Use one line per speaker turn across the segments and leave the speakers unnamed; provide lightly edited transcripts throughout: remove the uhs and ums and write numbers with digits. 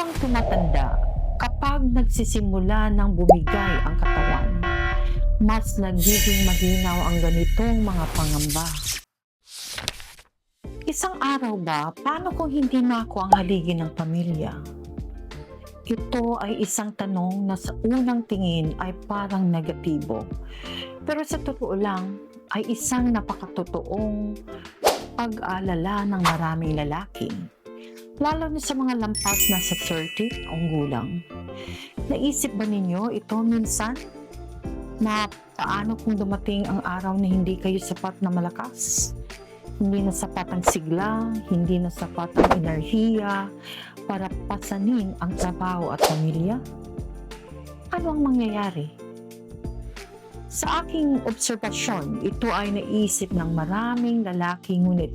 Habang tumatanda, kapag nagsisimula ng bumigay ang katawan, mas nagiging malinaw ang ganitong mga pangamba. Isang araw ba, paano kung hindi na ako ang haligi ng pamilya? Ito ay isang tanong na sa unang tingin ay parang negatibo. Pero sa totoo lang, ay isang napakatotoong pag-aalala ng maraming lalaki. Lalo na sa mga lampas na sa 30 ang gulang. Naisip ba ninyo ito minsan? Na paano kung dumating ang araw na hindi kayo sapat na malakas? Hindi na sapat ang sigla, hindi na sapat ang enerhiya para pasanin ang trabaho at pamilya? Ano ang mangyayari? Sa aking obserbasyon, ito ay naisip ng maraming lalaki ngunit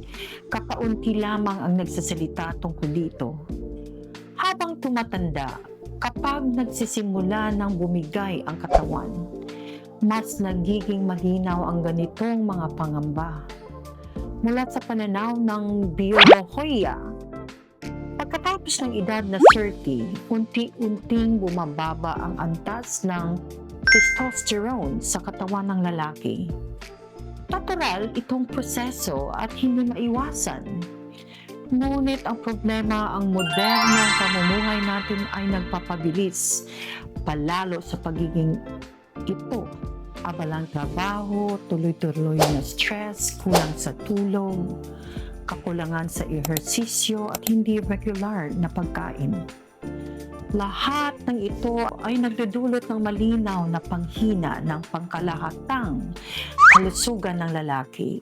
kakaunti lamang ang nagsasalita tungkol dito. Habang tumatanda, kapag nagsisimula ng bumigay ang katawan, mas nagiging malinaw ang ganitong mga pangamba. Mula sa pananaw ng biyolohiya, pagkatapos ng edad na 30, unti-unting bumababa ang antas ng testosterone sa katawan ng lalaki. Natural itong proseso at hindi maiwasan. Ngunit ang problema, ang modernong pamumuhay natin ay nagpapabilis palalo sa pagiging ito. Abalang trabaho, tuloy-tuloy na stress, kulang sa tulog, kakulangan sa ehersisyo at hindi regular na pagkain. Lahat ng ito ay nagdudulot ng malinaw na panghina ng pangkalahatang kalusugan ng lalaki.